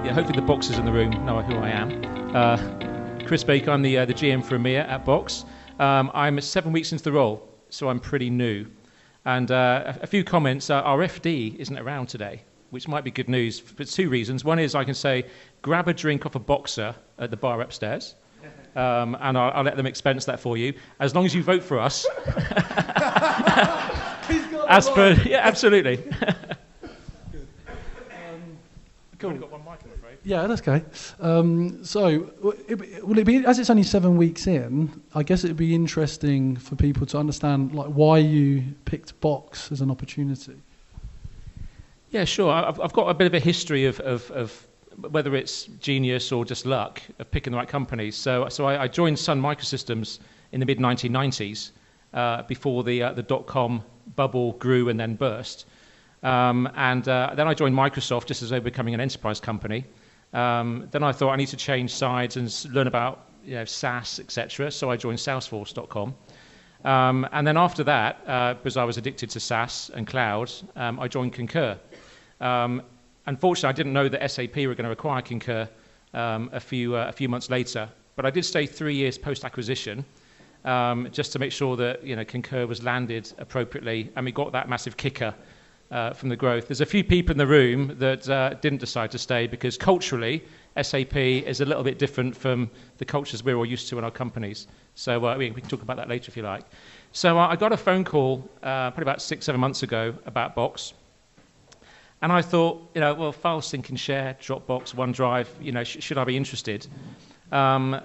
Yeah, hopefully the boxers in the room know who I am. Chris Baker, I'm the GM for EMEA at Box. I'm 7 weeks into the role, so I'm pretty new. And a few comments. Our FD isn't around today, which might be good news for two reasons. One is I can say, grab a drink off a boxer at the bar upstairs, and I'll let them expense that for you, as long as you vote for us. As per, yeah, absolutely. Cool. We've got one mic, I'm afraid. Yeah, that's okay. So, will it be, as it's only 7 weeks in, I guess it'd be interesting for people to understand like why you picked Box as an opportunity. Yeah, sure. I've got a bit of a history of whether it's genius or just luck of picking the right companies. So I joined Sun Microsystems in the mid-1990s, before the dot-com bubble grew and then burst. And then I joined Microsoft just as they were becoming an enterprise company. Then I thought I need to change sides and learn about SaaS, etc. So I joined Salesforce.com. And then after that, because I was addicted to SaaS and cloud, I joined Concur. Unfortunately, I didn't know that SAP were going to acquire Concur a few months later. But I did stay 3 years post-acquisition, just to make sure that Concur was landed appropriately, and we got that massive kicker from the growth. There's a few people in the room that didn't decide to stay because culturally, SAP is a little bit different from the cultures we're all used to in our companies. So we can talk about that later if you like. So I got a phone call probably about 6-7 months ago about Box. And I thought, well, file sync and share, Dropbox, OneDrive, should I be interested? And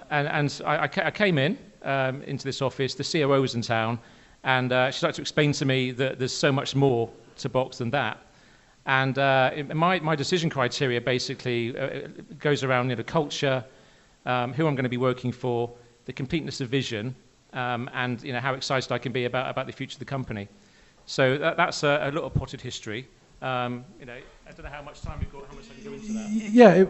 I came into this office, the COO was in town, and she started to explain to me that there's so much more to Box than that. And my decision criteria basically goes around the culture, who I'm going to be working for, the completeness of vision, and how excited I can be about the future of the company. So that's a little potted history. I don't know how much time we've got, how much I can go into that. Yeah,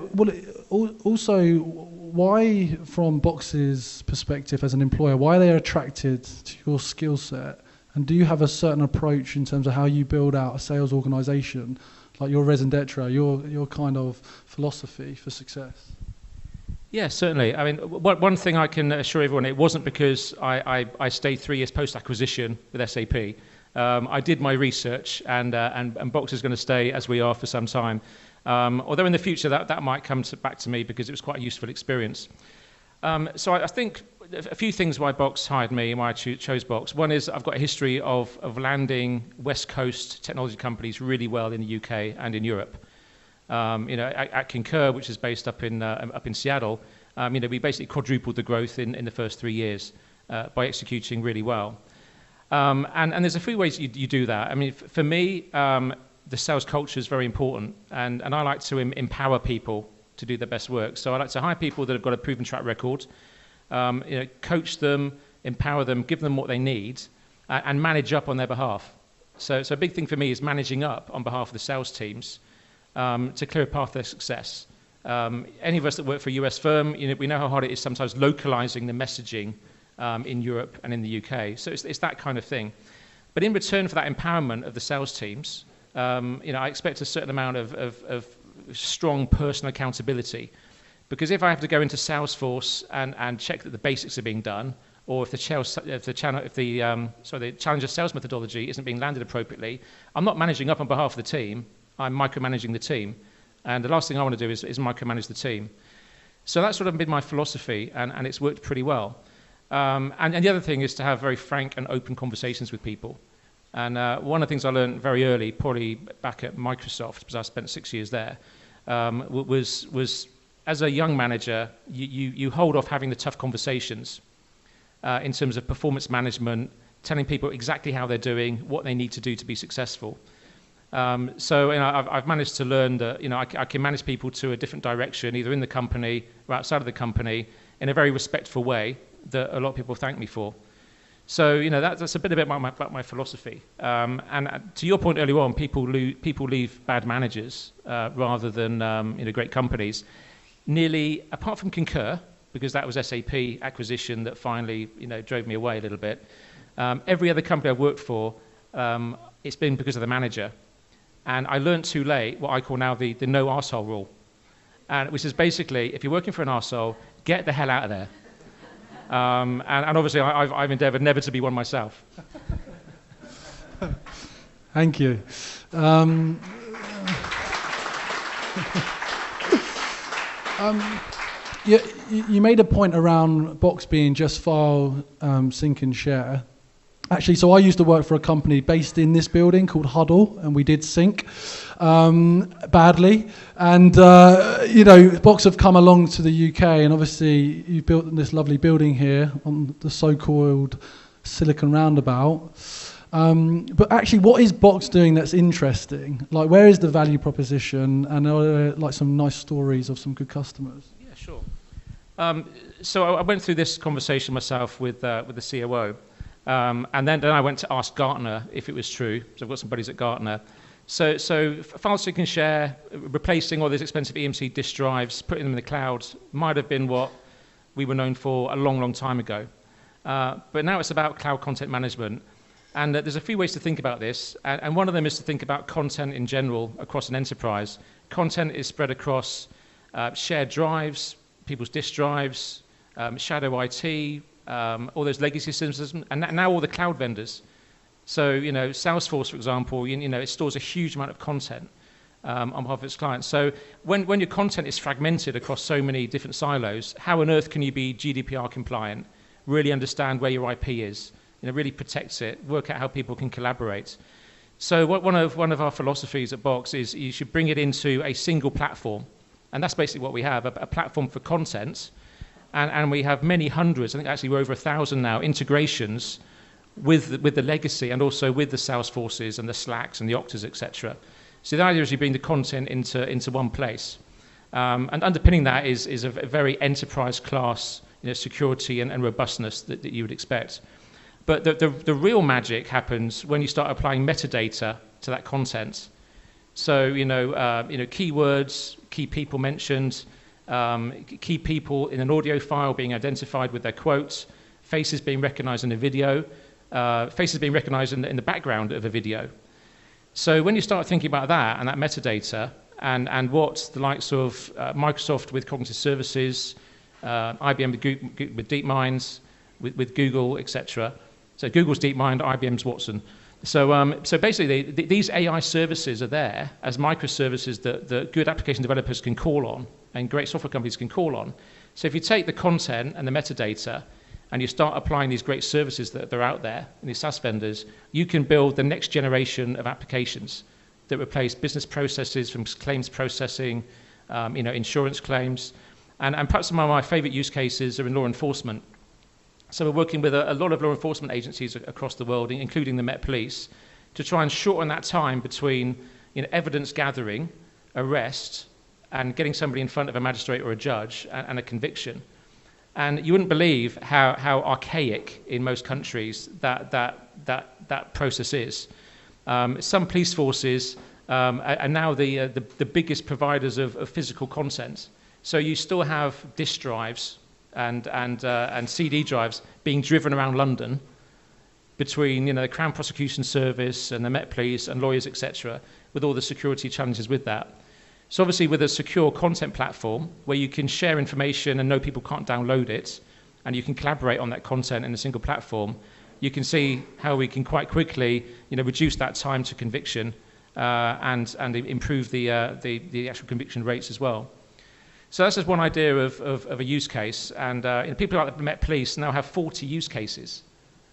also, why, from Box's perspective as an employer, why are they attracted to your skill set? And do you have a certain approach in terms of how you build out a sales organisation, like your raison d'etre, your kind of philosophy for success? Yeah, certainly. I mean, one thing I can assure everyone, it wasn't because I stayed 3 years post-acquisition with SAP. I did my research, and Box is going to stay as we are for some time. Although in the future that might come back to me because it was quite a useful experience. So I think a few things why Box hired me and why I chose Box. One is I've got a history of landing West Coast technology companies really well in the UK and in Europe. At Concur, which is based up in Seattle, we basically quadrupled the growth in the first 3 years by executing really well. And there's a few ways you do that. I mean, for me, the sales culture is very important, and I like to empower people to do their best work. So I like to hire people that have got a proven track record, coach them, empower them, give them what they need, and manage up on their behalf. So a big thing for me is managing up on behalf of the sales teams to clear a path to their success. Any of us that work for a US firm, we know how hard it is sometimes localizing the messaging in Europe and in the UK. So it's that kind of thing. But in return for that empowerment of the sales teams, I expect a certain amount of strong personal accountability. Because if I have to go into Salesforce and check that the basics are being done, or if the challenger sales methodology isn't being landed appropriately, I'm not managing up on behalf of the team. I'm micromanaging the team. And the last thing I want to do is micromanage the team. So that's sort of been my philosophy, and it's worked pretty well. And the other thing is to have very frank and open conversations with people. And one of the things I learned very early, probably back at Microsoft, because I spent 6 years there, was as a young manager, you hold off having the tough conversations in terms of performance management, telling people exactly how they're doing, what they need to do to be successful. So I've managed to learn that I can manage people to a different direction, either in the company or outside of the company, in a very respectful way that a lot of people thank me for. So that's a bit about my philosophy. And to your point earlier on, people leave bad managers rather than great companies. Nearly, apart from Concur, because that was SAP acquisition that finally drove me away a little bit. Every other company I've worked for, it's been because of the manager. And I learned too late what I call now the no arsehole rule. and which is basically, if you're working for an arsehole, get the hell out of there. And obviously, I've endeavoured never to be one myself. Thank you. You made a point around Box being just file, sync and share. Actually, so I used to work for a company based in this building called Huddle, and we did sync badly. And, Box have come along to the UK, and obviously you built this lovely building here on the so-called Silicon Roundabout. But actually, what is Box doing that's interesting? Like, where is the value proposition, and are there like some nice stories of some good customers? Yeah, sure. So I went through this conversation myself with the COO, and then I went to ask Gartner if it was true. So I've got some buddies at Gartner. So file sync and share, replacing all those expensive EMC disk drives, putting them in the cloud, might have been what we were known for a long, long time ago. But now it's about cloud content management. And there's a few ways to think about this, and one of them is to think about content in general across an enterprise. Content is spread across shared drives, people's disk drives, shadow IT, all those legacy systems, and now all the cloud vendors. So, Salesforce, for example, it stores a huge amount of content on behalf of its clients. So when your content is fragmented across so many different silos, how on earth can you be GDPR compliant, really understand where your IP is, really protect it, work out how people can collaborate? So one of our philosophies at Box is you should bring it into a single platform. And that's basically what we have, a platform for content. And we have many hundreds, I think actually we're over 1,000 now, integrations with the legacy and also with the Salesforces and the Slacks and the Oktas, etc. So the idea is you bring the content into one place. And underpinning that is a very enterprise class security and robustness that you would expect. But the real magic happens when you start applying metadata to that content. So, keywords, key people mentioned, key people in an audio file being identified with their quotes, faces being recognized in a video, faces being recognized in the background of a video. So when you start thinking about that and that metadata and what the likes of Microsoft with cognitive services, IBM with DeepMind, with Google, etc. So Google's DeepMind, IBM's Watson. So basically, these AI services are there as microservices that good application developers can call on and great software companies can call on. So if you take the content and the metadata and you start applying these great services that are out there, and these SaaS vendors, you can build the next generation of applications that replace business processes from claims processing, insurance claims. And perhaps some of my favorite use cases are in law enforcement. So we're working with a lot of law enforcement agencies across the world, including the Met Police, to try and shorten that time between evidence gathering, arrest, and getting somebody in front of a magistrate or a judge and a conviction. And you wouldn't believe how archaic in most countries that process is. Some police forces are now the biggest providers of physical content. So you still have disk drives and CD drives being driven around London between the Crown Prosecution Service and the Met Police and lawyers, etc., with all the security challenges with that. So obviously with a secure content platform where you can share information and know people can't download it, and you can collaborate on that content in a single platform, you can see how we can quite quickly reduce that time to conviction and improve the actual conviction rates as well. So that's just one idea of a use case, and people like the Met Police now have 40 use cases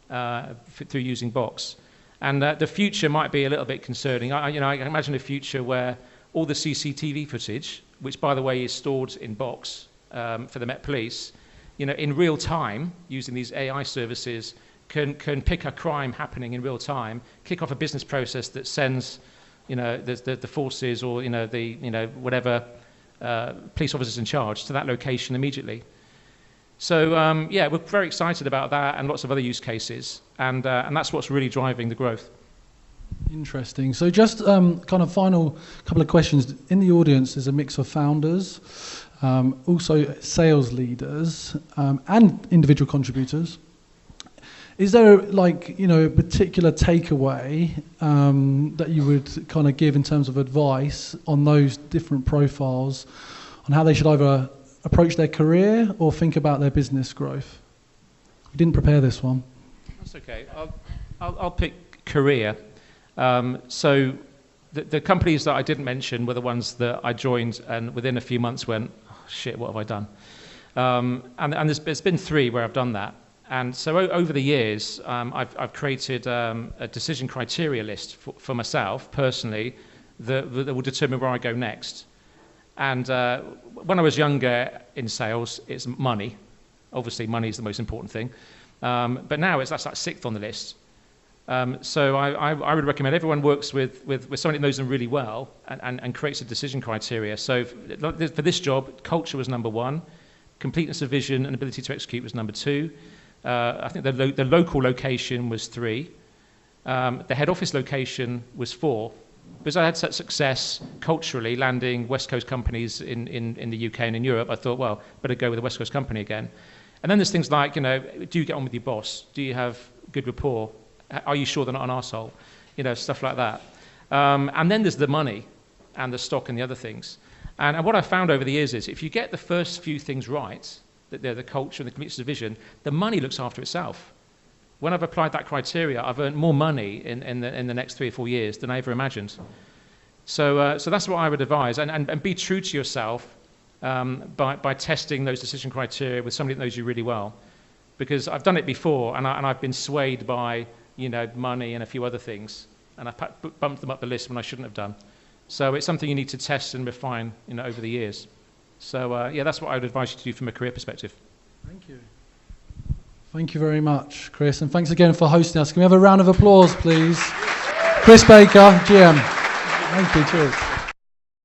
through using Box, and the future might be a little bit concerning. I can imagine a future where all the CCTV footage, which by the way is stored in Box for the Met Police, in real time using these AI services, can pick a crime happening in real time, kick off a business process that sends the forces or whatever. Police officers in charge to that location immediately. So we're very excited about that and lots of other use cases, and that's what's really driving the growth. Interesting. So just kind of final couple of questions. In the audience is a mix of founders, also sales leaders, and individual contributors. Is there a particular takeaway that you would kind of give in terms of advice on those different profiles on how they should either approach their career or think about their business growth? We didn't prepare this one. That's okay. I'll pick career. So the companies that I didn't mention were the ones that I joined and within a few months went, oh, shit, what have I done? And there's been 3 where I've done that. And so over the years, I've created a decision criteria list for myself personally that will determine where I go next. And when I was younger in sales, it's money. Obviously, money is the most important thing. But now that's like 6th on the list. So I would recommend everyone works with somebody that knows them really well and creates a decision criteria. So for this job, culture was number 1, completeness of vision and ability to execute was number 2. I think the local location was 3. The head office location was 4. Because I had such success culturally landing West Coast companies in the UK and in Europe, I thought, well, better go with a West Coast company again. And then there's things like, do you get on with your boss? Do you have good rapport? Are you sure they're not an arsehole? Stuff like that. And then there's the money and the stock and the other things. And what I found over the years is if you get the first few things right, the culture and the completeness of vision, the money looks after itself. When I've applied that criteria, I've earned more money in the next 3 or 4 years than I ever imagined. So that's what I would advise. And be true to yourself by testing those decision criteria with somebody that knows you really well. Because I've done it before, and I've been swayed by money and a few other things, and I bumped them up the list when I shouldn't have done. So it's something you need to test and refine over the years. So that's what I would advise you to do from a career perspective. Thank you. Thank you very much, Chris, and thanks again for hosting us. Can we have a round of applause, please? Chris Baker, GM. Thank you, cheers.